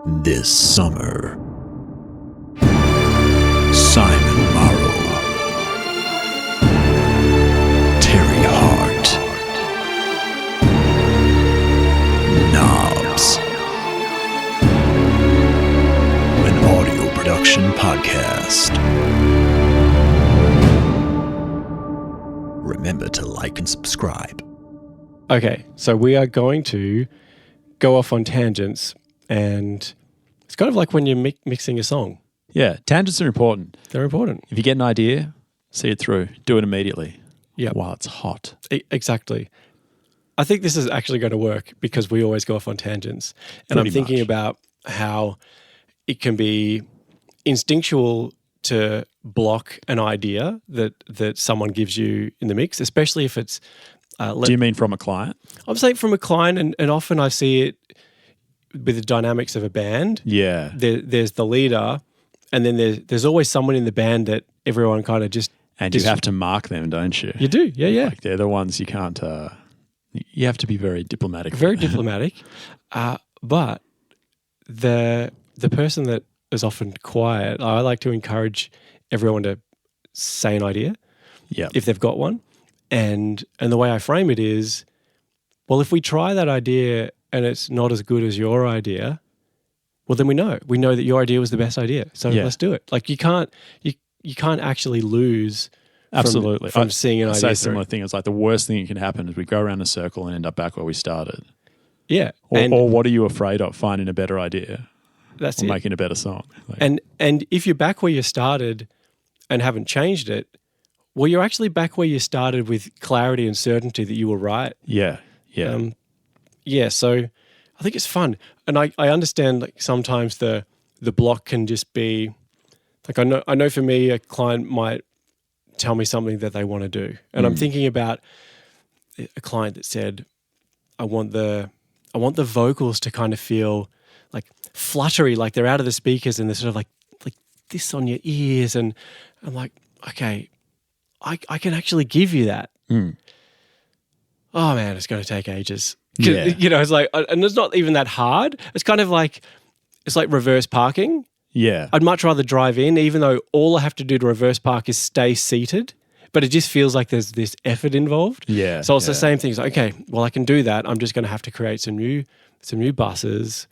This summer, Simon Moro, Terry Hart, Knobs, an audio production podcast. Remember to like and subscribe. Okay, so we are going to go off on tangents, and it's kind of like when you're mixing a song. Yeah, tangents are important. They're important. If you get an idea, see it through. Do it immediately. Yeah, While it's hot. Exactly. I think this is actually going to work because we always go off on tangents. And Pretty I'm thinking much. about how it can be instinctual to block an idea that someone gives you in the mix, especially if it's... Do you mean from a client? I'm saying from a client, and often I see it with the dynamics of a band. Yeah. There's the leader, and then there's always someone in the band that everyone kind of just... And you have to mark them, don't you? You do, yeah. Like they're the ones you can't... you have to be very diplomatic. Very diplomatic. But the person that is often quiet, I like to encourage everyone to say an idea if they've got one. And the way I frame it is, well, if we try that idea and it's not as good as your idea, well, then we know that your idea was the best idea. So let's do it. Like you can't actually lose Absolutely. from seeing an idea I say a through. similar thing. It's like the worst thing that can happen is we go around a circle and end up back where we started. Yeah. Or what are you afraid of? Finding a better idea That's or it. making a better song. Like, And if you're back where you started and haven't changed it, well, you're actually back where you started with clarity and certainty that you were right. yeah. So I think it's fun. And I understand like sometimes the block can just be like, I know for me, a client might tell me something that they want to do. And I'm thinking about a client that said, I want the vocals to kind of feel like fluttery, like they're out of the speakers and they're sort of like this on your ears. And I'm like, okay, I can actually give you that. Oh man, it's going to take ages. Yeah. You know, it's like, and it's not even that hard. It's kind of like, it's like reverse parking. Yeah. I'd much rather drive in, even though all I have to do to reverse park is stay seated. But it just feels like there's this effort involved. Yeah. So it's the same thing. It's like, okay, well, I can do that. I'm just going to have to create some new buses.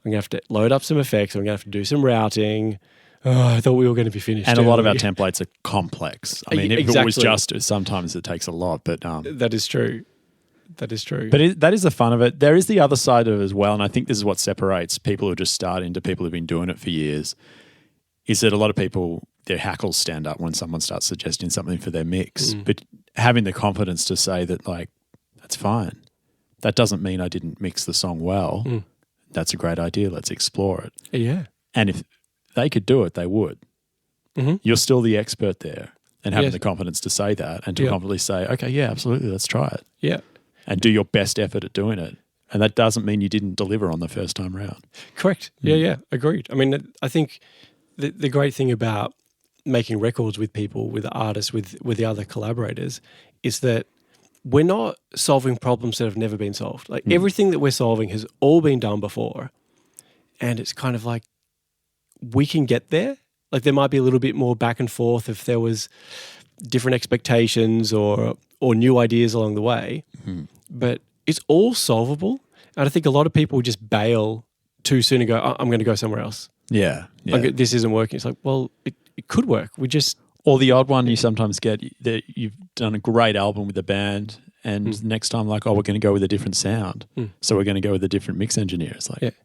I'm going to have to load up some effects. I'm going to have to do some routing. Oh, I thought we were going to be finished. And a lot of our early. templates are complex. I mean, if it Exactly. was just, sometimes it takes a lot, but That is true. That is true. but that is the fun of it. There is the other side of it as well, and I think this is what separates people who are just starting to people who've been doing it for years, is that a lot of people, their hackles stand up when someone starts suggesting something for their mix. But having the confidence to say that, like, that's fine. That doesn't mean I didn't mix the song well. That's a great idea. Let's explore it. Yeah. And if they could do it, they would. You're still the expert there, and having Yes. the confidence to say that and to Yeah. confidently say, okay, yeah, absolutely, let's try it. Yeah. And do your best effort at doing it. And that doesn't mean you didn't deliver on the first time round. Correct. Yeah. Agreed. I mean, I think the great thing about making records with people, with artists, with the other collaborators, is that we're not solving problems that have never been solved. Like everything that we're solving has all been done before. And it's kind of like, we can get there. Like there might be a little bit more back and forth if there was different expectations or new ideas along the way, but it's all solvable. And I think a lot of people just bail too soon and go, I'm going to go somewhere else. Yeah. This isn't working. It's like, well, it could work. We just... Or the odd one you sometimes get that you've done a great album with the band and next time like, oh, we're going to go with a different sound. So we're going to go with a different mix engineer. It's like,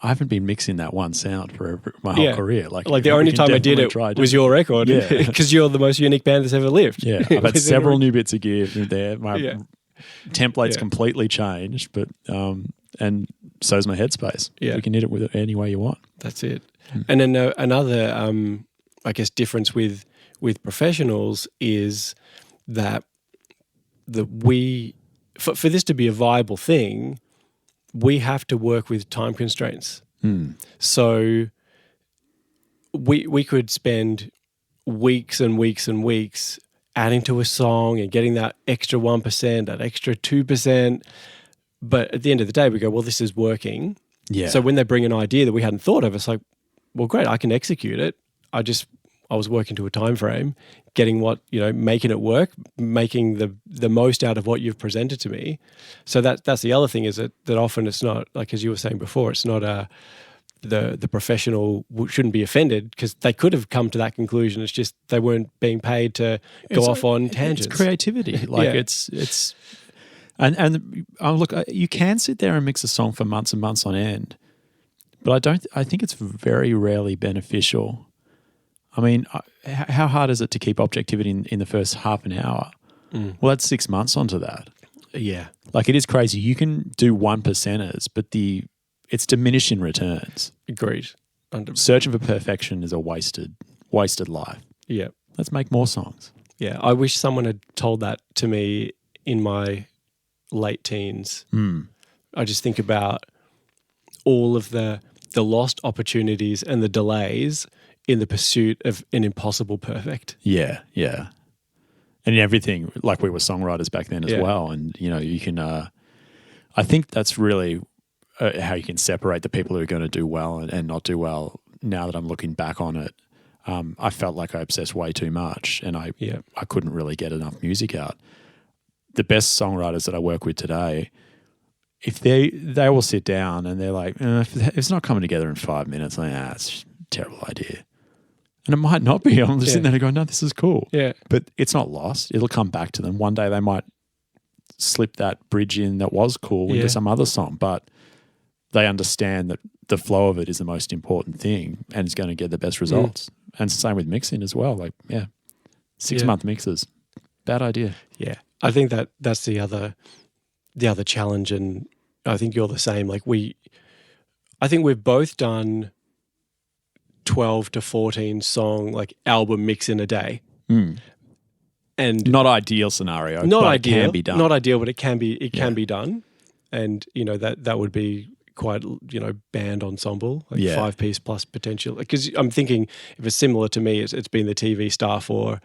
I haven't been mixing that one sound for my whole career. Like the only time I did it was your record because you're the most unique band that's ever lived. Yeah, I've had several new bits of gear there. My template's Yeah. completely changed, but and so's my headspace. Yeah. We can hit it with it any way you want. That's it. And then another, I guess, difference with professionals is that for this to be a viable thing, we have to work with time constraints. So we could spend weeks and weeks and weeks adding to a song and getting that extra 1%, that extra 2%. But at the end of the day, we go, well, this is working. Yeah. So when they bring an idea that we hadn't thought of, it's like, well, great, I can execute it. I was working to a time frame, getting making it work, making the most out of what you've presented to me. So that's the other thing, is that often it's not, like as you were saying before, it's not the professional shouldn't be offended, because they could have come to that conclusion. It's just they weren't being paid to go off on tangents. It's creativity. Like it's and look, you can sit there and mix a song for months and months on end, but I think it's very rarely beneficial. I mean, how hard is it to keep objectivity in the first half an hour? Well, that's 6 months onto that. Yeah. Like, it is crazy. You can do 1%ers, but it's diminishing returns. Agreed. Searching for perfection is a wasted life. Yeah. Let's make more songs. Yeah. I wish someone had told that to me in my late teens. I just think about all of the lost opportunities and the delays in the pursuit of an impossible perfect. Yeah, yeah. And everything, like, we were songwriters back then as well. And, you can, I think that's really how you can separate the people who are going to do well and not do well. Now that I'm looking back on it, I felt like I obsessed way too much, and I couldn't really get enough music out. The best songwriters that I work with today, if they will sit down and they're like, if it's not coming together in 5 minutes, like, it's a terrible idea. And it might not be. I'm just sitting there and going, no, this is cool. Yeah. But it's not lost. It'll come back to them. One day they might slip that bridge in that was cool into some other song, but they understand that the flow of it is the most important thing and it's going to get the best results. And it's the same with mixing as well. Like, 6-month mixes. Bad idea. Yeah. I think that's the other challenge, and I think you're the same. Like, I think we've both done 12 to 14 song like album mix in a day. And not ideal scenario. Not but ideal. It can be done. Not ideal, but it can be done. And that would be quite band ensemble, like 5-piece plus potential. Because I'm thinking if it's similar to me, it's been the TV staff or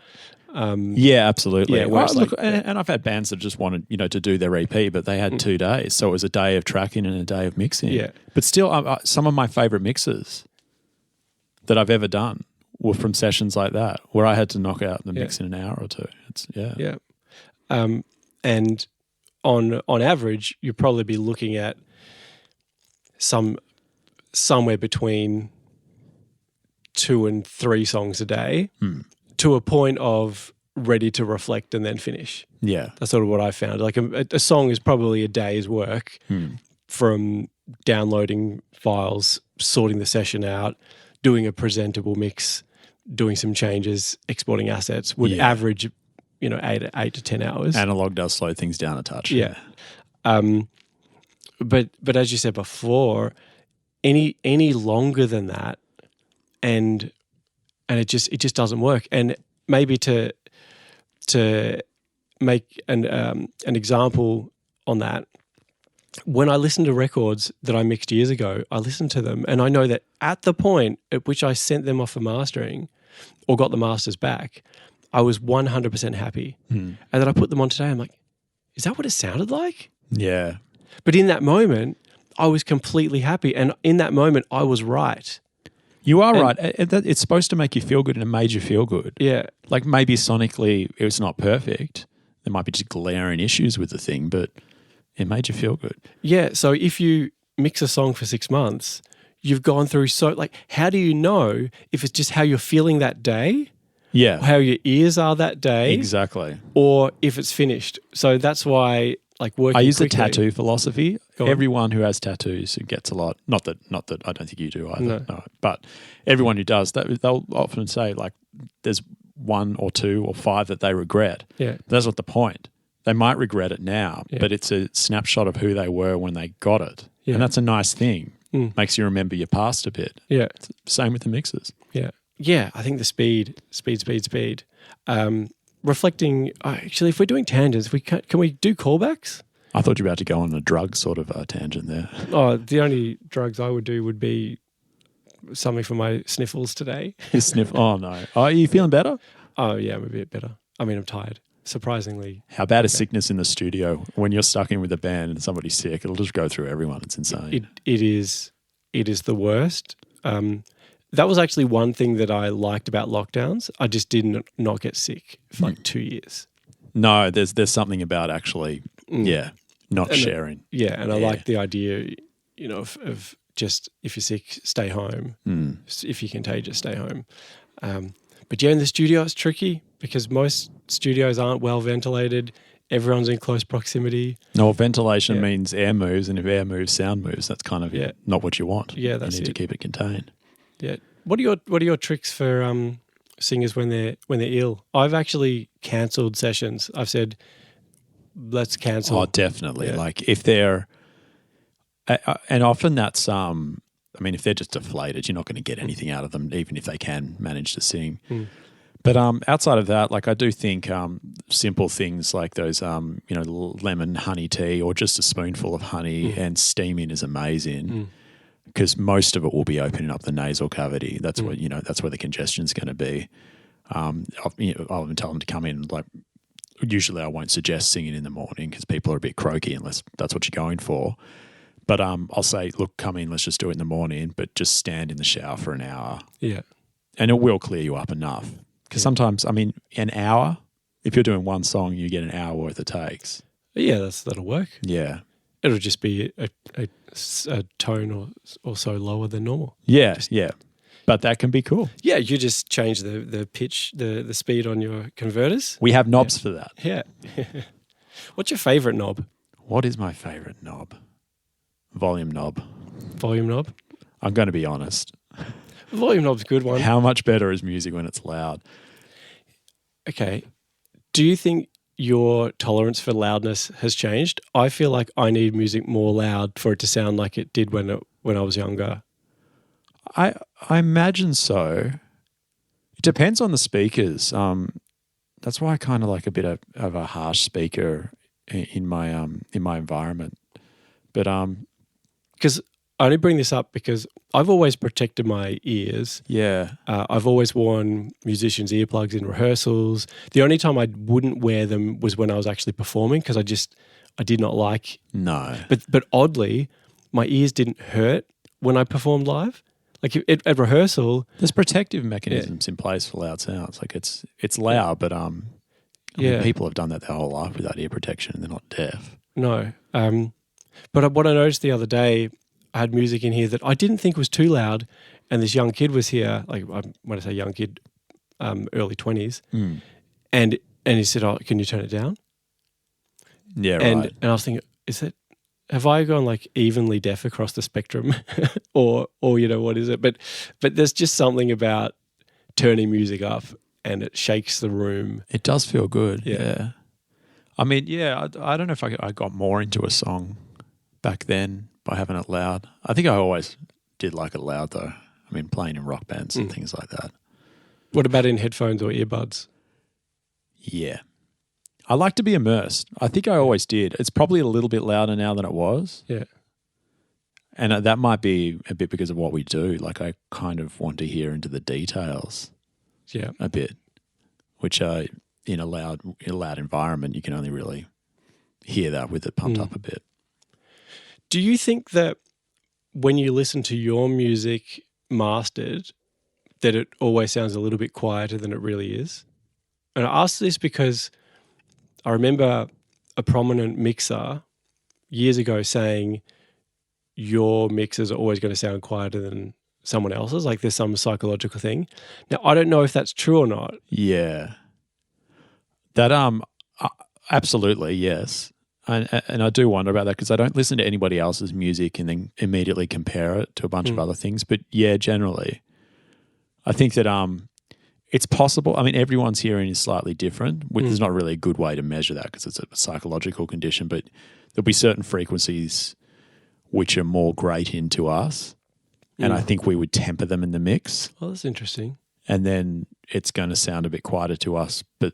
absolutely. Yeah, well, look, and I've had bands that just wanted to do their EP, but they had 2 days, so it was a day of tracking and a day of mixing. Yeah, but still, some of my favorite mixes that I've ever done were from sessions like that, where I had to knock out the mix in an hour or two. And on average, you'd probably be looking at somewhere between 2 and 3 songs a day to a point of ready to reflect and then finish. Yeah. That's sort of what I found. Like a song is probably a day's work from downloading files, sorting the session out, doing a presentable mix, doing some changes, exporting assets would average, 8 to 10 hours. Analog does slow things down a touch. Yeah. But as you said before, any longer than that, and it just doesn't work. And maybe to make an example on that, when I listen to records that I mixed years ago, I listen to them and I know that at the point at which I sent them off for mastering or got the masters back, I was 100% happy. And then I put them on today, I'm like, is that what it sounded like? Yeah. But in that moment, I was completely happy. And in that moment, I was right. You are right. It's supposed to make you feel good, and it made you feel good. Yeah. Like, maybe sonically it was not perfect. There might be just glaring issues with the thing, but it made you feel good. Yeah. So if you mix a song for 6 months, you've gone through how do you know if it's just how you're feeling that day? Yeah. How your ears are that day? Exactly. Or if it's finished. So that's why, working I use quickly, the tattoo philosophy. Everyone who has tattoos who gets a lot, not that I don't think you do either, no, but everyone who does, they'll often say, there's 1 or 2 or 5 that they regret. Yeah. That's not the point. They might regret it now, but it's a snapshot of who they were when they got it. Yeah. And that's a nice thing. Makes you remember your past a bit. Yeah. Same with the mixes. Yeah. Yeah, I think the speed. Reflecting, actually, if we're doing tangents, can we do callbacks? I thought you were about to go on a drug sort of tangent there. Oh, the only drugs I would do would be something for my sniffles today. You sniff? Oh, no. Are you feeling better? Oh, yeah, I'm a bit better. I mean, I'm tired. surprisingly. How bad is sickness in the studio? When you're stuck in with a band and somebody's sick, it'll just go through everyone. It's insane. It is the worst. That was actually one thing that I liked about lockdowns. I just did not get sick for like 2 years. No, there's something about actually, not sharing. And I like the idea, of just if you're sick, stay home. If you're contagious, stay home. But in the studio it's tricky because most studios aren't well ventilated. Everyone's in close proximity. No, ventilation means air moves, and if air moves, sound moves. That's kind of not what you want. Yeah, that's you need to keep it contained. Yeah. What are your tricks for singers when they're ill? I've actually cancelled sessions. I've said, let's cancel. Oh, definitely. Yeah. Like if they're, and often that's, if they're just deflated, you're not going to get anything out of them, even if they can manage to sing. But outside of that, like I do think simple things like those, lemon honey tea or just a spoonful of honey and steaming is amazing. Because most of it will be opening up the nasal cavity. That's what that's where the congestion's going to be. I'll even tell them to come in. Like usually, I won't suggest singing in the morning because people are a bit croaky unless that's what you're going for. But I'll say, look, come in. Let's just do it in the morning. But just stand in the shower for an hour. Yeah, and it will clear you up enough. Because sometimes, an hour. If you're doing one song, you get an hour worth of takes. Yeah, that'll work. Yeah. It'll just be a tone or so lower than normal. Yeah, but that can be cool. Yeah, you just change the pitch, the speed on your converters. We have knobs for that. Yeah. What's your favourite knob? What is my favourite knob? Volume knob. Volume knob? I'm going to be honest. Volume knob's a good one. How much better is music when it's loud? Okay. Do you think your tolerance for loudness has changed? I feel like I need music more loud for it to sound like it did when I was younger. I imagine so. It depends on the speakers. That's why I kind of like a bit of a harsh speaker in my environment. But because I only bring this up because I've always protected my ears. Yeah. I've always worn musicians' earplugs in rehearsals. The only time I wouldn't wear them was when I was actually performing because I did not like. No. But oddly, my ears didn't hurt when I performed live. Like at rehearsal, there's protective mechanisms in place for loud sounds. Like it's loud, but people have done that their whole life without ear protection, and they're not deaf. No. But what I noticed the other day, I had music in here that I didn't think was too loud, and this young kid was here. Like when I say young kid, early 20s, and he said, "Oh, can you turn it down?" Yeah, right. And I was thinking, have I gone like evenly deaf across the spectrum, or what is it? But there's just something about turning music up, and it shakes the room. It does feel good. Yeah. I don't know if I got more into a song back then by having it loud. I think I always did like it loud though. Playing in rock bands and things like that. What about in headphones or earbuds? Yeah. I like to be immersed. I think I always did. It's probably a little bit louder now than it was. Yeah. And that might be a bit because of what we do. Like I kind of want to hear into the details. Yeah. A bit. Which in a loud environment, you can only really hear that with it pumped up a bit. Do you think that when you listen to your music mastered, that it always sounds a little bit quieter than it really is? And I ask this because I remember a prominent mixer years ago saying your mixes are always going to sound quieter than someone else's, like there's some psychological thing. Now, I don't know if that's true or not. Yeah. That absolutely, yes. And I do wonder about that because I don't listen to anybody else's music and then immediately compare it to a bunch of other things. But yeah, generally, I think that it's possible. Everyone's hearing is slightly different. There's not really a good way to measure that because it's a psychological condition. But there'll be certain frequencies which are more grating to us, and I think we would temper them in the mix. Oh, that's interesting. And then it's going to sound a bit quieter to us, but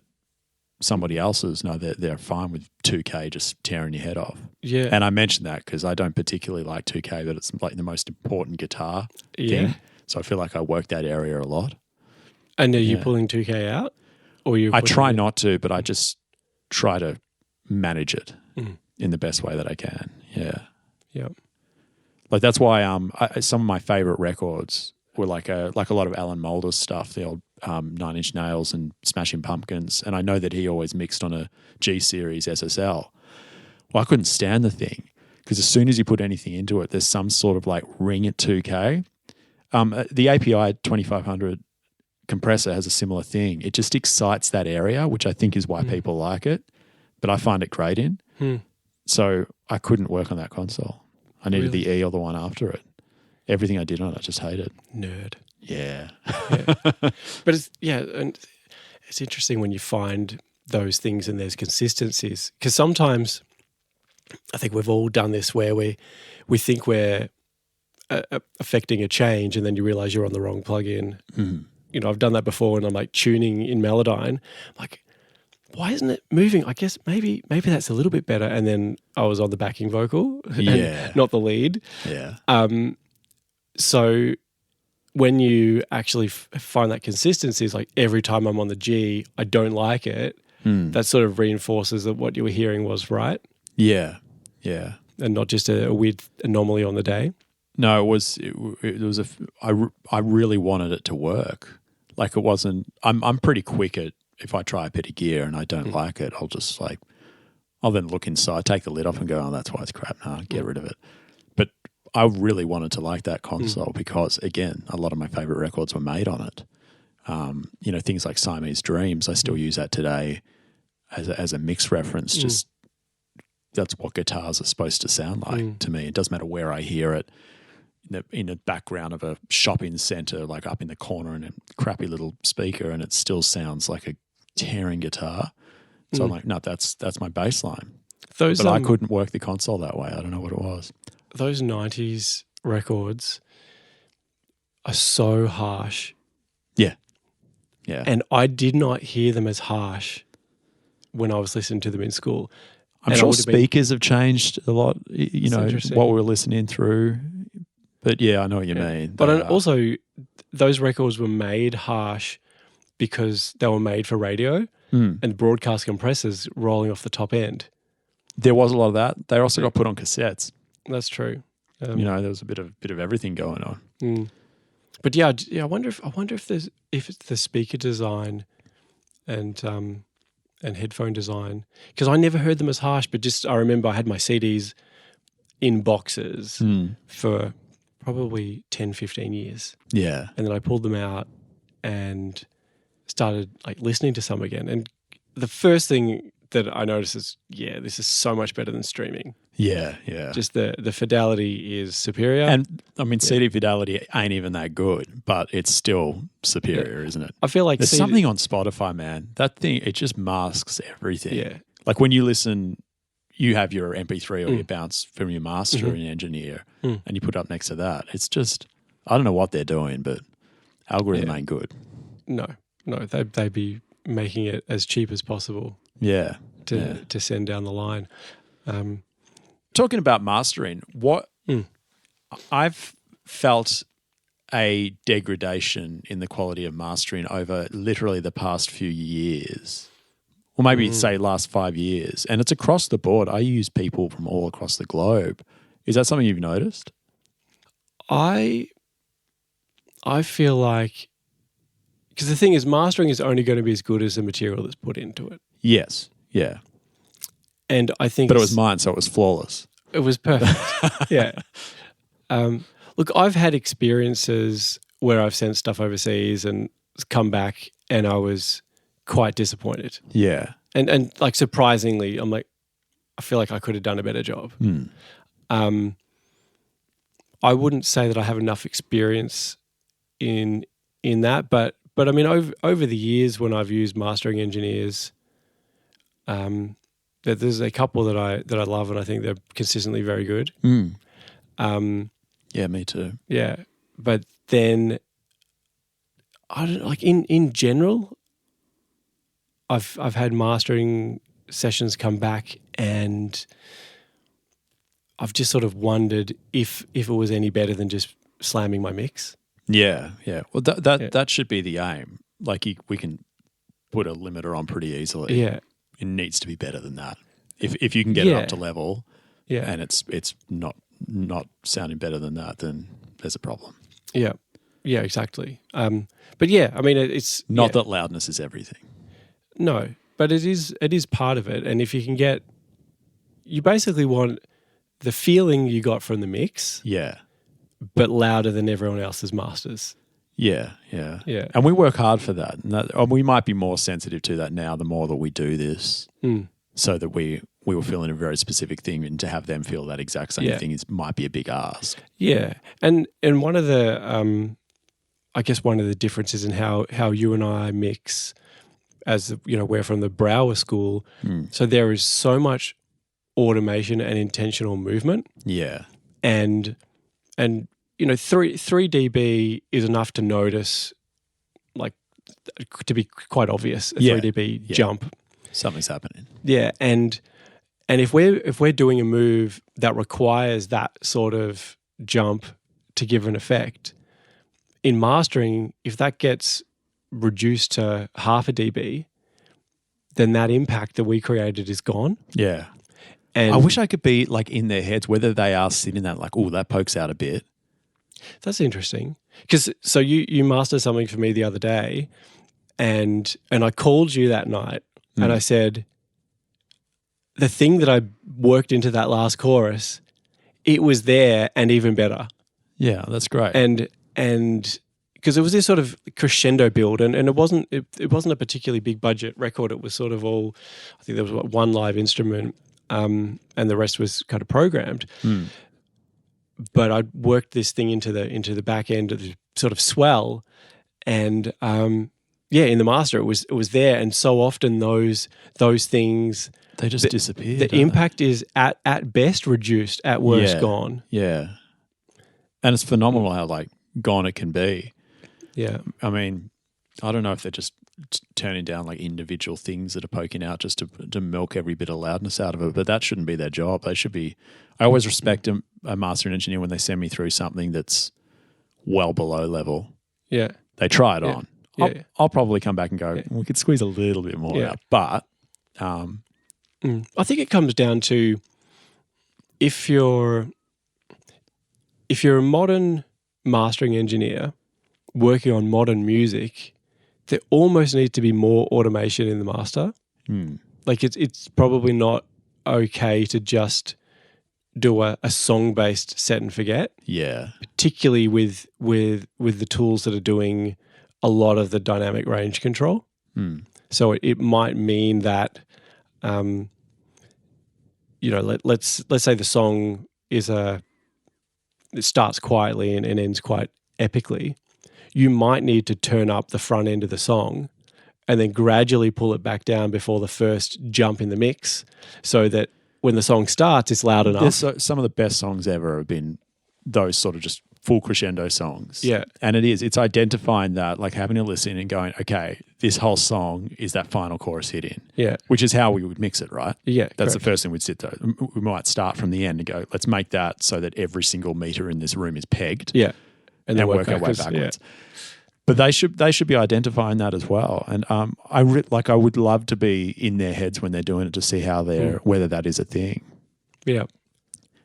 somebody else's, no, they're fine with 2K just tearing your head off. Yeah. And I mentioned that because I don't particularly like 2K, but it's like the most important guitar thing. So I feel like I work that area a lot. And are you pulling 2K out? Or I try not to, but I just, try to manage it in the best way that I can. Yeah. Yeah. Like that's why some of my favorite records were like a lot of Alan Moulder's stuff, the old 9 Inch Nails and Smashing Pumpkins. And I know that he always mixed on a G Series SSL. Well, I couldn't stand the thing because as soon as you put anything into it, there's some sort of like ring at 2K. The API 2500 compressor has a similar thing. It just excites that area, which I think is why people like it. But I find it great in. So I couldn't work on that console. I needed the E or the one after it. Everything I did on it, I just hated. Nerd. Yeah. But and it's interesting when you find those things and there's consistencies. Because sometimes I think we've all done this where we think we're affecting a change and then you realize you're on the wrong plugin. You know, I've done that before and I'm like tuning in Melodyne. I'm like, why isn't it moving? I guess maybe that's a little bit better. And then I was on the backing vocal, and not the lead. Yeah. So when you actually find that consistency, it's like every time I'm on the G, I don't like it. That sort of reinforces that what you were hearing was right. Yeah. Yeah. And not just a weird anomaly on the day. No, it was I really wanted it to work. Like it wasn't, I'm pretty quick at, if I try a bit of gear and I don't like it, I'll then look inside, take the lid off and go, oh, that's why it's crap. Nah, get rid of it. But I really wanted to like that console because, again, a lot of my favorite records were made on it. You know, things like Siamese Dreams, I still use that today as a mix reference. Just that's what guitars are supposed to sound like to me. It doesn't matter where I hear it. In the background of a shopping centre, like up in the corner in a crappy little speaker, and it still sounds like a tearing guitar. So I'm like, no, that's my bass line. But I couldn't work the console that way. I don't know what it was. Those 90s records are so harsh. Yeah. Yeah. And I did not hear them as harsh when I was listening to them in school. I'm sure speakers have changed a lot, you know, what we're listening through. But yeah, I know what you mean. But also, those records were made harsh because they were made for radio and broadcast compressors rolling off the top end. There was a lot of that. They also got put on cassettes. That's true. You know, there was a bit of everything going on. But yeah, I wonder if it's the speaker design and headphone design, because I never heard them as harsh. But just I remember I had my CDs in boxes for probably 10, 15 years. Yeah. And then I pulled them out and started like listening to some again. And the first thing that I noticed is, this is so much better than streaming. Yeah, yeah. Just the fidelity is superior. And I mean, CD fidelity ain't even that good, but it's still superior, isn't it? I feel like there's something on Spotify, man. That thing, it just masks everything. Yeah. Like when you listen, you have your MP3 or your bounce from your master and engineer, and you put it up next to that. It's just, I don't know what they're doing, but algorithm ain't good. No, they'd be making it as cheap as possible. Yeah. To send down the line. Talking about mastering, what I've felt a degradation in the quality of mastering over literally the past few years. Or maybe say last 5 years. And it's across the board. I use people from all across the globe. Is that something you've noticed? I feel like, because the thing is, mastering is only going to be as good as the material that's put into it. Yes. Yeah. And I think, but it was mine, so it was flawless. It was perfect. Yeah. Look, I've had experiences where I've sent stuff overseas and come back and I was quite disappointed. Yeah. And like surprisingly, I'm like, I feel like I could have done a better job. I wouldn't say that I have enough experience in that, but I mean, over the years when I've used mastering engineers, there's a couple that I love and I think they're consistently very good. Yeah, me too. Yeah, but then I don't like in general. I've had mastering sessions come back and I've just sort of wondered if it was any better than just slamming my mix. Yeah, yeah. Well, that should be the aim. Like we can put a limiter on pretty easily. Yeah. it needs to be better than that. If you can get it up to level, and it's not sounding better than that, then there's a problem. Yeah, yeah, exactly. But yeah, I mean, it's not that loudness is everything. No, but it is part of it. And if you can get, you basically want the feeling you got from the mix, but louder than everyone else's masters. Yeah. And we work hard for that. And we might be more sensitive to that now the more that we do this, so that we were feeling a very specific thing, and to have them feel that exact same thing might be a big ask. Yeah. And one of the, I guess one of the differences in how you and I mix, as you know, we're from the Brower school, so there is so much automation and intentional movement. Yeah. And you know, 3 dB is enough to notice, like, to be quite obvious, a 3 dB jump. Something's happening. Yeah, and if we're doing a move that requires that sort of jump to give an effect, in mastering, if that gets reduced to half a dB, then that impact that we created is gone. Yeah. And I wish I could be like in their heads, whether they are sitting that like, oh, that pokes out a bit. That's interesting. Because so you mastered something for me the other day, and I called you that night and I said, the thing that I worked into that last chorus, it was there and even better. Yeah, that's great. And because it was this sort of crescendo build, and it wasn't a particularly big budget record. It was sort of all, I think there was one live instrument, and the rest was kind of programmed. But I worked this thing into the back end of the sort of swell, and in the master it was there. And so often those things, they just disappear. The impact is at best reduced, at worst gone. Yeah, and it's phenomenal how like gone it can be. Yeah, I mean, I don't know if they're just turning down like individual things that are poking out just to milk every bit of loudness out of it, but that shouldn't be their job. They should be. I always respect a master and engineer when they send me through something that's well below level. Yeah, they try it on. I'll probably come back and go, we could squeeze a little bit more out, but I think it comes down to if you're a modern mastering engineer working on modern music, there almost needs to be more automation in the master. Like it's probably not okay to just do a song-based set and forget. Yeah. Particularly with the tools that are doing a lot of the dynamic range control. So it might mean that let's say the song it starts quietly and ends quite epically. You might need to turn up the front end of the song and then gradually pull it back down before the first jump in the mix, so that when the song starts, it's loud enough. Some of the best songs ever have been those sort of just full crescendo songs. Yeah. And it's identifying that, like having a listen and going, okay, this whole song is that final chorus hit in. Yeah. Which is how we would mix it, right? Yeah. That's the first thing we'd sit there. We might start from the end and go, let's make that so that every single meter in this room is pegged. Yeah. And then work our way backwards. Yeah. But they should be identifying that as well. And I would love to be in their heads when they're doing it to see how whether that is a thing. Yeah.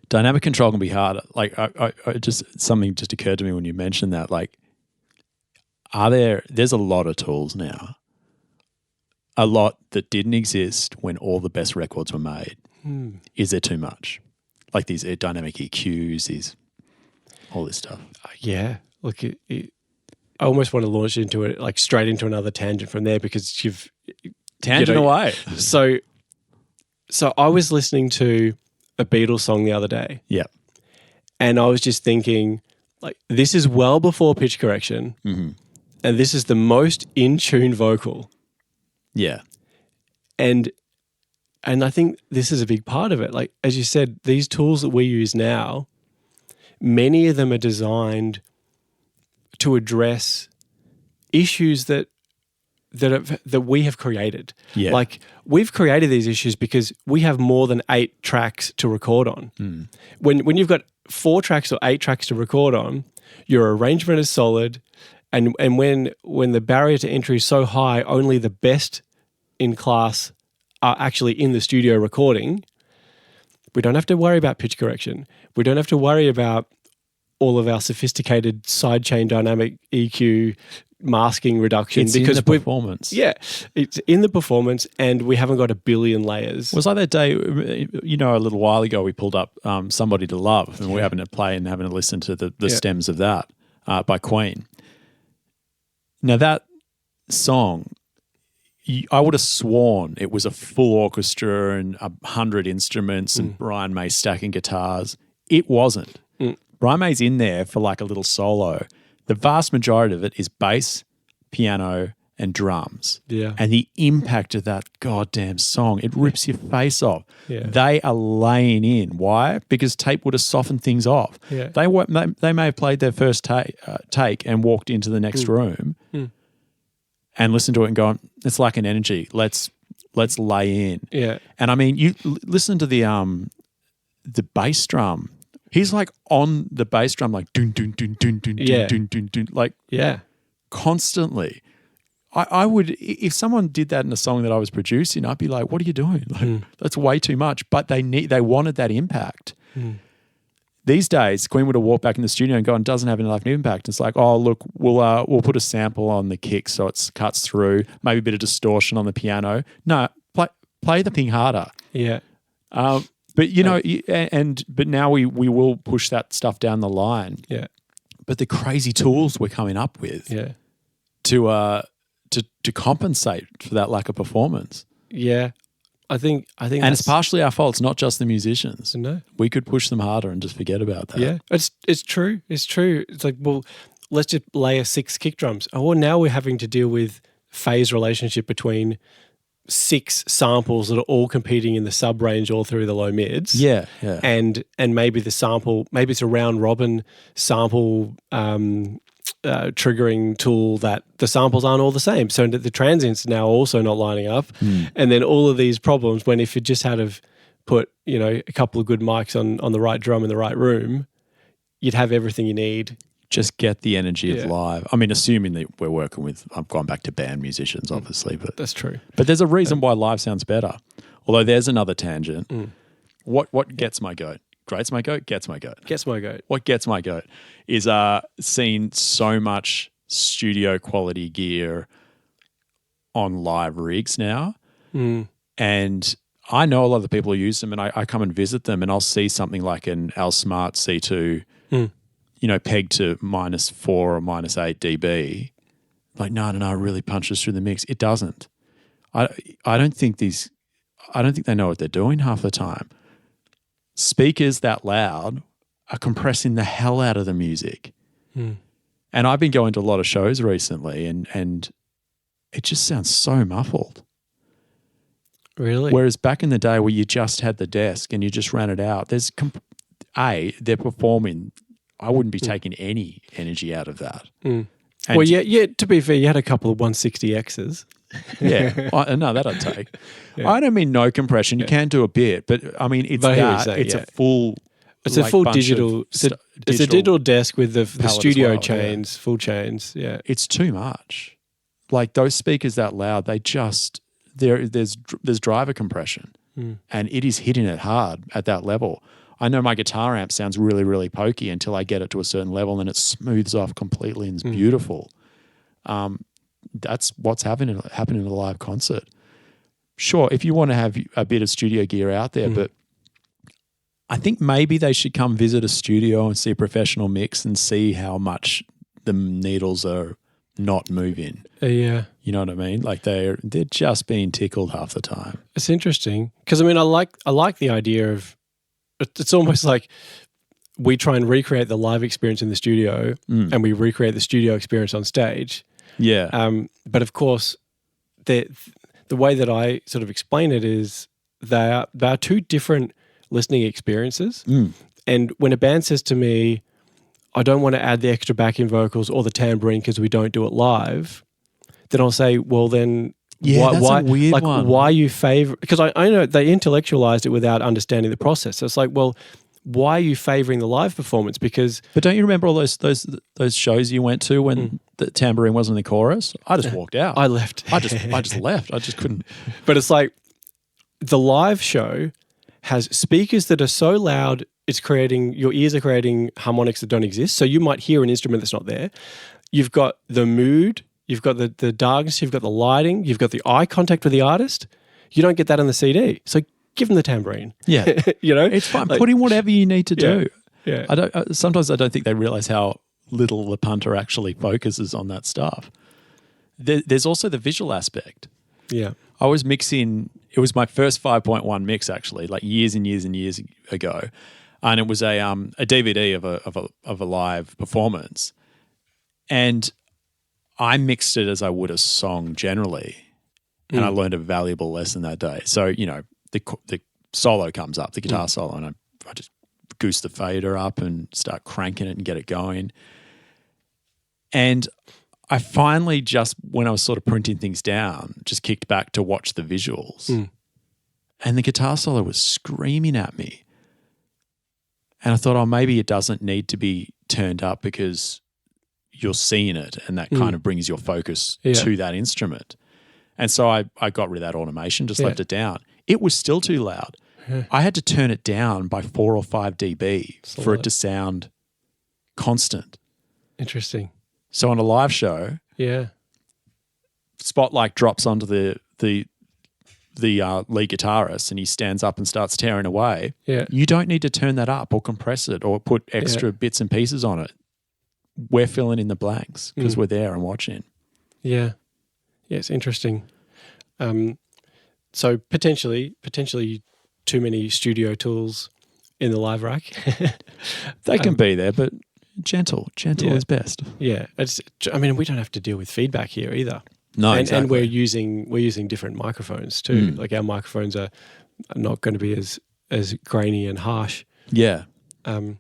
Dynamic control can be hard. Like something just occurred to me when you mentioned that. Like, there's a lot of tools now. A lot that didn't exist when all the best records were made. Is there too much? Like these dynamic EQs, all this stuff. Yeah. Look, I almost want to launch into it, like straight into another tangent from there, because you've tangent away. So I was listening to a Beatles song the other day. Yeah. And I was just thinking, like, this is well before pitch correction. Mm-hmm. And this is the most in tune vocal. Yeah. And I think this is a big part of it. Like, as you said, these tools that we use now, many of them are designed to address issues that we have created. Yeah. Like, we've created these issues because we have more than 8 tracks to record on. When you've got 4 tracks or 8 tracks to record on, your arrangement is solid, and when the barrier to entry is so high, only the best in class are actually in the studio recording, we don't have to worry about pitch correction. We don't have to worry about all of our sophisticated sidechain dynamic EQ masking reduction. It's because in the performance. Yeah, it's in the performance, and we haven't got a billion layers. It was like that day, a little while ago, we pulled up Somebody to Love, and we're having to play and having to listen to the stems of that by Queen. Now, that song, I would have sworn it was a full orchestra and 100 instruments and Brian May stacking guitars. It wasn't. Brian May's in there for like a little solo. The vast majority of it is bass, piano, and drums. Yeah. And the impact of that goddamn song, it rips your face off. Yeah. They are laying in. Why? Because tape would have softened things off. Yeah. They may have played their first take and walked into the next room and listened to it and gone, it's like an energy. Let's lay in. Yeah. And I mean, you listen to the bass drum. He's like on the bass drum, like dun dun dun dun dun dun dun dun dun, like constantly. I would, if someone did that in a song that I was producing, I'd be like, "What are you doing? Like that's way too much." But they wanted that impact. These days, Queen would have walked back in the studio and gone, "Doesn't have enough impact." It's like, "Oh, look, we'll put a sample on the kick so it cuts through, maybe a bit of distortion on the piano." No, play the thing harder. Yeah. But but now we will push that stuff down the line. Yeah. But the crazy tools we're coming up with to compensate for that lack of performance. Yeah. I think and it's partially our fault. It's not just the musicians. No. We could push them harder and just forget about that. Yeah. It's true. It's true. It's like, well, let's just layer 6 kick drums. Oh, well, now we're having to deal with phase relationship between 6 samples that are all competing in the sub range all through the low mids. Yeah. And maybe the sample, maybe it's a round robin sample triggering tool that the samples aren't all the same. So the transients now also not lining up. And then all of these problems, when if you just had to put, a couple of good mics on the right drum in the right room, you'd have everything you need. Just get the energy of live. I mean, assuming that we're working with, I've gone back to band musicians, obviously, but that's true. But there's a reason why live sounds better. Although there's another tangent. What gets my goat? Grates my goat, gets my goat. Gets my goat. What gets my goat is seeing so much studio quality gear on live rigs now. And I know a lot of the people who use them, and I come and visit them, and I'll see something like an Al Smart C2 pegged to -4 or -8 dB. Like, no, it really punches through the mix. It doesn't. I don't think they know what they're doing half the time. Speakers that loud are compressing the hell out of the music. And I've been going to a lot of shows recently, and it just sounds so muffled. Really? Whereas back in the day where you just had the desk and you just ran it out, they're performing. I wouldn't be taking any energy out of that. Well, yeah. To be fair, you had a couple of 160Xs. Yeah. No, that I'd take. I don't mean no compression. You can do a bit, but I mean it's a full. It's a full digital. It's a digital desk with the studio chains, full chains. Yeah, it's too much. Like those speakers that loud, they just there's driver compression, and it is hitting it hard at that level. I know my guitar amp sounds really, really pokey until I get it to a certain level and it smooths off completely and it's beautiful. That's what's happening in a live concert. Sure, if you want to have a bit of studio gear out there, but I think maybe they should come visit a studio and see a professional mix and see how much the needles are not moving. Yeah. You know what I mean? Like they're just being tickled half the time. It's interesting because I mean I like the idea of it's almost like we try and recreate the live experience in the studio and we recreate the studio experience on stage. Yeah. But of course, the way that I sort of explain it is they are 2 different listening experiences. And when a band says to me, I don't want to add the extra backing vocals or the tambourine because we don't do it live, then I'll say, well, then that's a weird one. Why you favor? Because I know they intellectualized it without understanding the process. So it's like, well, why are you favoring the live performance? But don't you remember all those shows you went to when the tambourine wasn't in the chorus? I just walked out. I left. I just left. I just couldn't. But it's like the live show has speakers that are so loud, your ears are creating harmonics that don't exist. So you might hear an instrument that's not there. You've got the mood, you've got the darkness, you've got the lighting, you've got the eye contact with the artist. You don't get that on the CD. So give them the tambourine. Yeah. It's fine. Put in whatever you need to do. Yeah. Sometimes I don't think they realize how little the punter actually focuses on that stuff. There's also the visual aspect. Yeah. I was mixing, it was my first 5.1 mix actually, like years and years and years ago. And it was a DVD of a live performance. And I mixed it as I would a song generally. And I learned a valuable lesson that day. So, the solo comes up, the guitar solo, and I just goose the fader up and start cranking it and get it going. And I finally just, when I was sort of printing things down, just kicked back to watch the visuals. And the guitar solo was screaming at me. And I thought, maybe it doesn't need to be turned up because you're seeing it and that kind of brings your focus to that instrument. And so I got rid of that automation, just left it down. It was still too loud. Yeah. I had to turn it down by 4 or 5 dB for it to sound constant. Interesting. So on a live show, spotlight drops onto the lead guitarist and he stands up and starts tearing away. Yeah. You don't need to turn that up or compress it or put extra bits and pieces on it. We're filling in the blanks because we're there and watching. Yeah. Yeah, it's interesting. So potentially too many studio tools in the live rack. They can be there, but gentle is best. Yeah, we don't have to deal with feedback here either. No, and, exactly. And we're using different microphones too. Like our microphones are not going to be as grainy and harsh. Yeah. And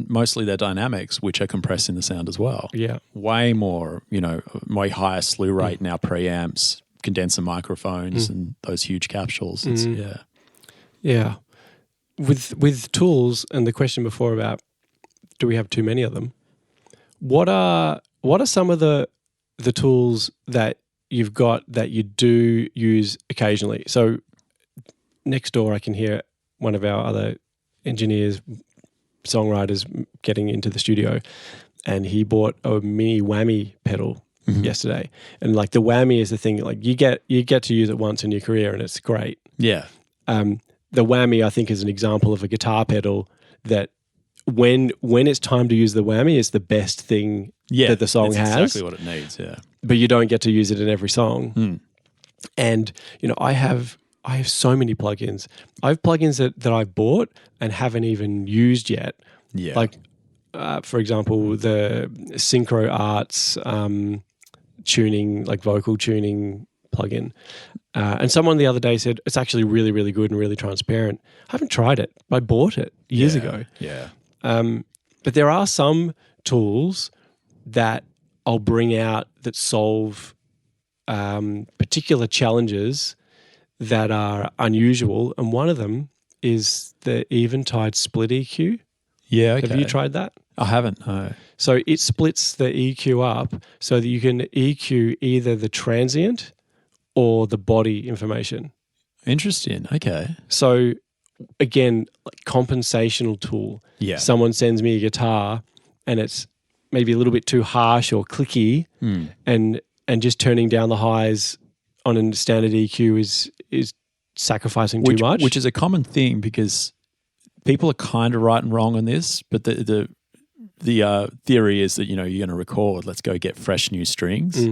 mostly their dynamics, which are compressing the sound as well. Yeah. Way more, way higher slew rate in our preamps, condenser microphones and those huge capsules. Yeah. With tools and the question before about do we have too many of them? What are some of the tools that you've got that you do use occasionally? So next door I can hear one of our other engineers, songwriters getting into the studio, and he bought a mini whammy pedal yesterday. And like the whammy is the thing, like you get to use it once in your career and it's great. Yeah. The whammy I think is an example of a guitar pedal that when it's time to use the whammy, it's the best thing that the song has. Exactly what it needs, yeah. But you don't get to use it in every song. And I have so many plugins. I have plugins that I've bought and haven't even used yet. Yeah. Like, for example, the Synchro Arts tuning, like vocal tuning plugin. And someone the other day said, it's actually really, really good and really transparent. I haven't tried it. I bought it years ago. Yeah. But there are some tools that I'll bring out that solve particular challenges that are unusual, and one of them is the Eventide split EQ. Yeah, okay. Have you tried that? I haven't, no. So it splits the EQ up so that you can EQ either the transient or the body information. Interesting, okay. So again, like compensational tool. Yeah. Someone sends me a guitar and it's maybe a little bit too harsh or clicky and just turning down the highs on a standard EQ is sacrificing too much. Which is a common thing because people are kind of right and wrong on this, but the theory is that, you're going to record, let's go get fresh new strings.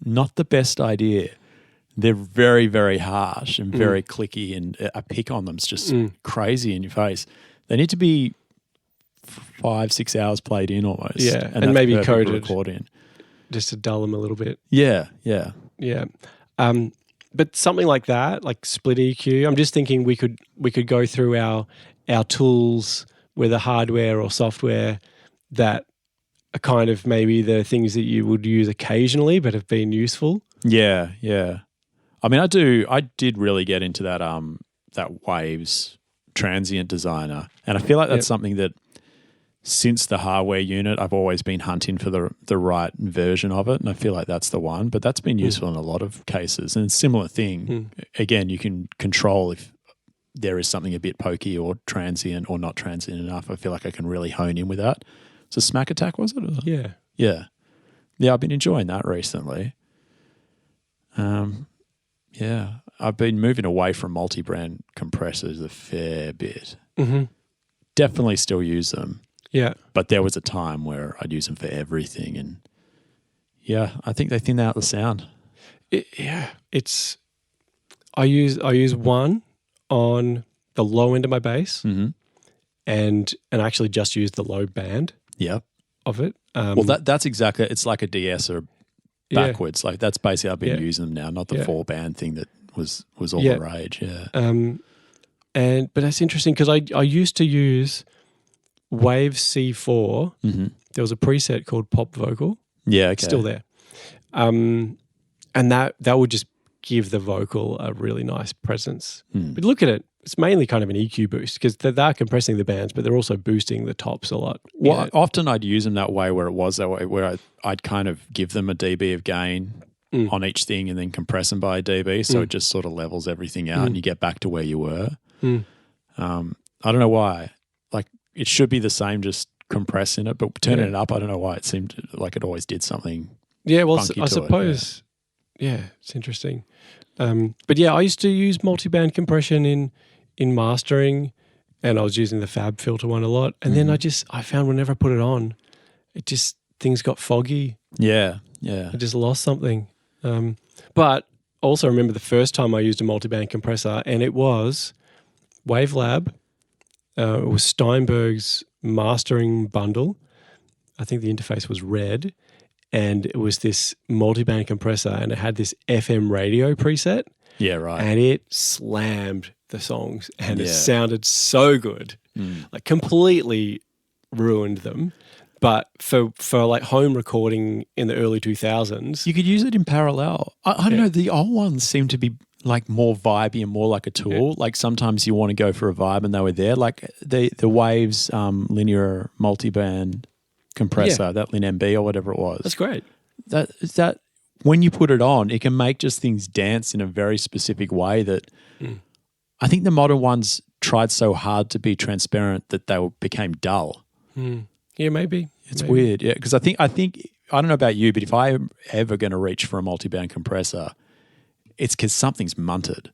Not the best idea. They're very, very harsh and very clicky, and a pick on them's just crazy in your face. They need to be 5-6 hours played in almost. Yeah, and maybe coded recording. Just to dull them a little bit. Yeah. But something like that, like split EQ, I'm just thinking we could go through our tools, whether hardware or software, that are kind of maybe the things that you would use occasionally but have been useful. Yeah. I mean, I did really get into that Waves transient designer, and I feel like that's something that since the hardware unit, I've always been hunting for the right version of it, and I feel like that's the one. But that's been useful in a lot of cases. And similar thing, again, you can control if there is something a bit pokey or transient or not transient enough. I feel like I can really hone in with that. So Smack Attack, was it? Yeah. Yeah. Yeah, I've been enjoying that recently. Yeah, I've been moving away from multi-brand compressors a fair bit. Mm-hmm. Definitely still use them. Yeah. But there was a time where I'd use them for everything. And yeah, I think they thin out the sound. I use one on the low end of my bass and actually just use the low band of it. Well, that's exactly, it's like a de-esser backwards. Like that's basically, I've been using them now, not the 4-band thing that was all the rage. Yeah. But that's interesting because I used to use Wave C4. There was a preset called Pop Vocal. Yeah, okay. It's still there. And that would just give the vocal a really nice presence. But look at it. It's mainly kind of an EQ boost because they're compressing the bands, but they're also boosting the tops a lot. Well, often I'd use them that way where it was that way, where I'd kind of give them a dB of gain on each thing and then compress them by a dB. So it just sort of levels everything out and you get back to where you were. I don't know why. Like it should be the same, just compressing it, but turning it up, I don't know why it seemed like it always did something. Yeah, well, I it, suppose, it's interesting. But yeah, I used to use multi-band compression in mastering, and I was using the Fab filter one a lot. And then I found whenever I put it on, things got foggy. Yeah. I just lost something. But also remember the first time I used a multi-band compressor, and it was Wavelab. It was Steinberg's mastering bundle. I think the interface was red, and it was this multi-band compressor, and it had this FM radio preset. Yeah, right. And it slammed the songs, and it sounded so good. Like completely ruined them. But for like home recording in the early 2000s, you could use it in parallel. I don't know. The old ones seem to be like more vibey and more like a tool. Yeah. Like sometimes you want to go for a vibe, and they were there. Like the Waves linear multiband compressor, that Lin MB or whatever it was. That's great. That when you put it on, it can make just things dance in a very specific way that I think the modern ones tried so hard to be transparent that they became dull. Yeah, maybe. It's weird. Yeah, because I think I don't know about you, but if I'm ever going to reach for a multi-band compressor, it's because something's munted.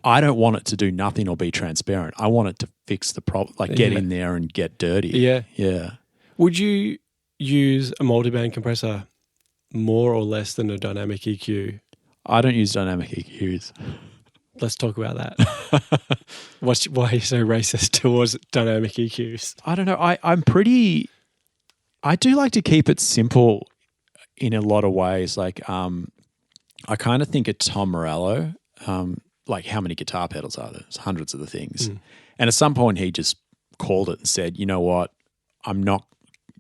I don't want it to do nothing or be transparent. I want it to fix the problem, like get in there and get dirty. Yeah. Would you use a multi-band compressor more or less than a dynamic EQ? I don't use dynamic EQs. Let's talk about that. Why are you so racist towards dynamic EQs? I don't know. I do like to keep it simple in a lot of ways. Like I kind of think of Tom Morello, like how many guitar pedals are there? There's hundreds of the things. And at some point he just called it and said, you know what? I'm not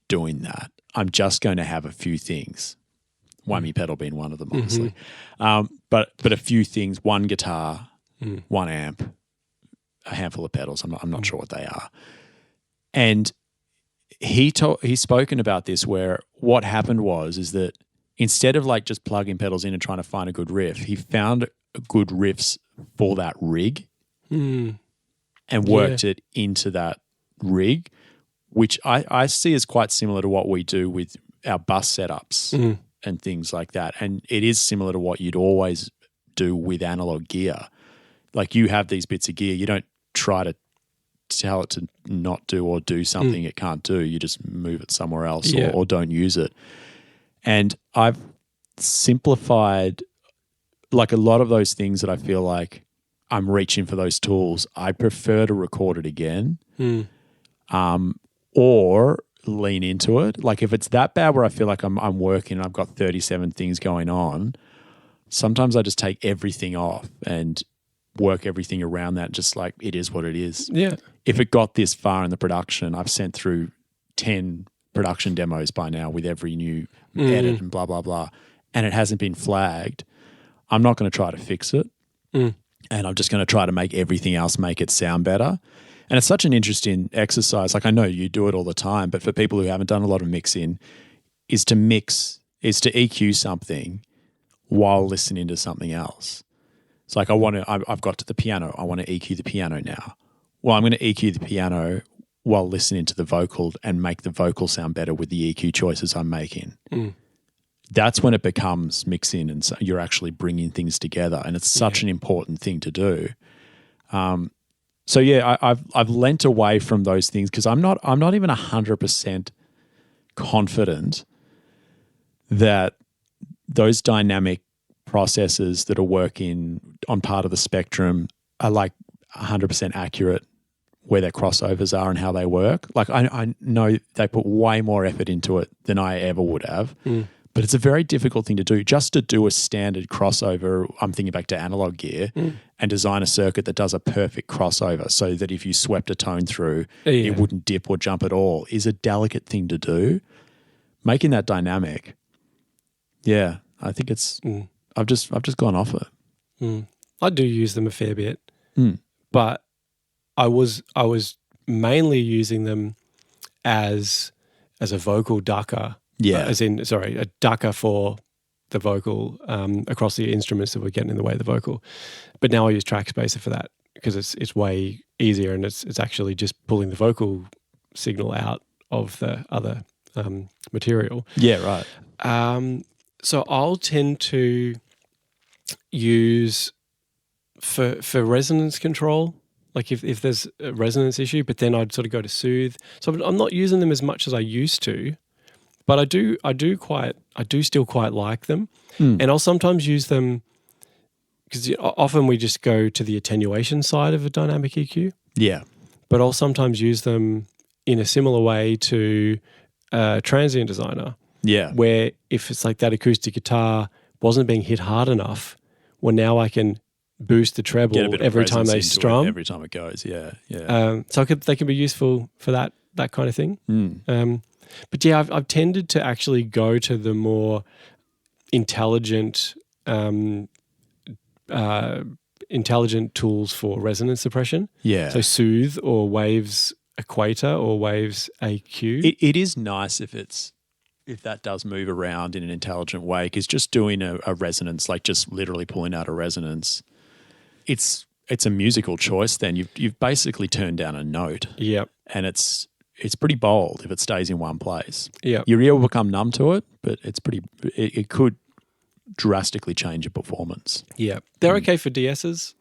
doing that. I'm just going to have a few things. Whammy pedal being one of them, obviously. But a few things, one guitar, one amp, a handful of pedals. I'm not sure what they are. And he's spoken about this where what happened is that instead of like just plugging pedals in and trying to find a good riff, he found good riffs for that rig and worked it into that rig, which I see as quite similar to what we do with our bus setups and things like that. And it is similar to what you'd always do with analog gear. Like you have these bits of gear, you don't try to tell it to not do or do something it can't do. You just move it somewhere else or don't use it. And I've simplified like a lot of those things that I feel like I'm reaching for those tools. I prefer to record it again or lean into it. Like if it's that bad where I feel like I'm working and I've got 37 things going on, sometimes I just take everything off and work everything around that, just like it is what it is. Yeah. If it got this far in the production, I've sent through 10 production demos by now with every new edit and blah, blah, blah, and it hasn't been flagged, I'm not going to try to fix it. And I'm just going to try to make everything else make it sound better. And it's such an interesting exercise. Like I know you do it all the time, but for people who haven't done a lot of mixing, is to EQ something while listening to something else. It's like I've got to the piano. I want to EQ the piano now. Well, I'm going to EQ the piano while listening to the vocal and make the vocal sound better with the EQ choices I'm making. That's when it becomes mixing and so you're actually bringing things together, and it's such an important thing to do. So yeah, I've lent away from those things because I'm not even 100% confident that those dynamic processes that are working on part of the spectrum are like 100% accurate where their crossovers are and how they work. Like I know they put way more effort into it than I ever would have. But it's a very difficult thing to do. Just to do a standard crossover, I'm thinking back to analog gear, and design a circuit that does a perfect crossover so that if you swept a tone through, it wouldn't dip or jump at all, is a delicate thing to do. Making that dynamic, yeah, I think it's. I've just gone off it. I do use them a fair bit, but I was mainly using them as a vocal ducker. Yeah. A ducker for the vocal across the instruments that were getting in the way of the vocal. But now I use Track Spacer for that because it's way easier, and it's actually just pulling the vocal signal out of the other material. Yeah, right. So I'll tend to use for resonance control, like if there's a resonance issue, but then I'd sort of go to soothe. So I'm not using them as much as I used to. But I do still quite like them, and I'll sometimes use them because often we just go to the attenuation side of a dynamic EQ. Yeah, but I'll sometimes use them in a similar way to a transient designer. Yeah, where if it's like that acoustic guitar wasn't being hit hard enough, well now I can boost the treble every time they strum, every time it goes. Yeah. So they can be useful for that kind of thing. But yeah, I've tended to actually go to the more intelligent tools for resonance suppression. Yeah. So Soothe or Waves Equator or Waves AQ. It is nice if that does move around in an intelligent way, because just doing a resonance, like just literally pulling out a resonance, it's a musical choice. Then you've basically turned down a note. Yep. And it's pretty bold if it stays in one place. Yeah, your ear will become numb to it, but it could drastically change your performance. Yeah, they're okay for DSs.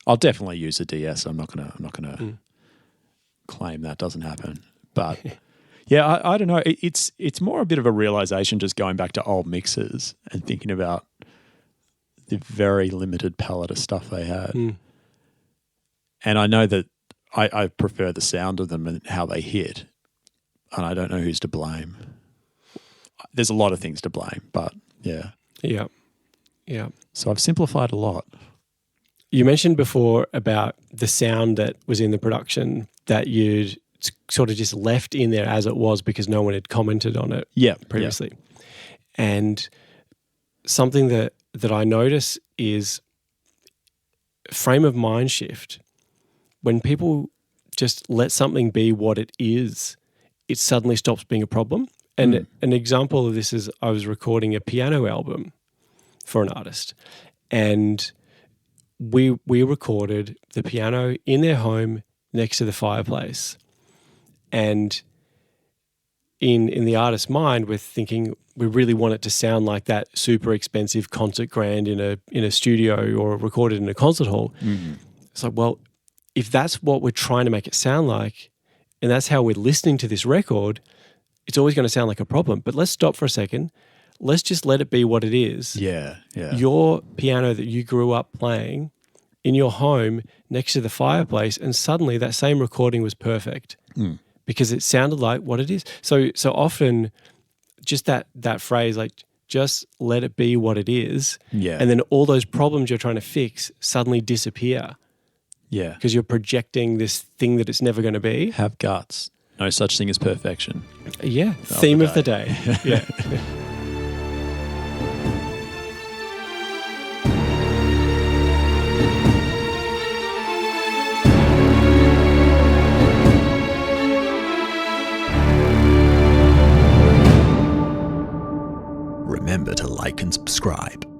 I'll definitely use a DS. I'm not gonna claim that doesn't happen. But yeah, I don't know. It's more a bit of a realization just going back to old mixers and thinking about the very limited palette of stuff they had. And I know that I prefer the sound of them and how they hit, and I don't know who's to blame. There's a lot of things to blame, but yeah. Yeah. So I've simplified a lot. You mentioned before about the sound that was in the production that you'd sort of just left in there as it was because no one had commented on it previously. And something that I notice is frame of mind shift. When people just let something be what it is, it suddenly stops being a problem. And an example of this is I was recording a piano album for an artist, and we recorded the piano in their home next to the fireplace. And in the artist's mind, we're thinking we really want it to sound like that super expensive concert grand in a studio or recorded in a concert hall. It's like, well, if that's what we're trying to make it sound like, and that's how we're listening to this record, it's always going to sound like a problem. But let's stop for a second. Let's just let it be what it is. Yeah. Your piano that you grew up playing in your home next to the fireplace, and suddenly that same recording was perfect because it sounded like what it is. So often just that phrase, like, just let it be what it is. Yeah. And then all those problems you're trying to fix suddenly disappear. Yeah. Because you're projecting this thing that it's never going to be. Have guts. No such thing as perfection. Yeah. Theme of the day. Yeah. and subscribe.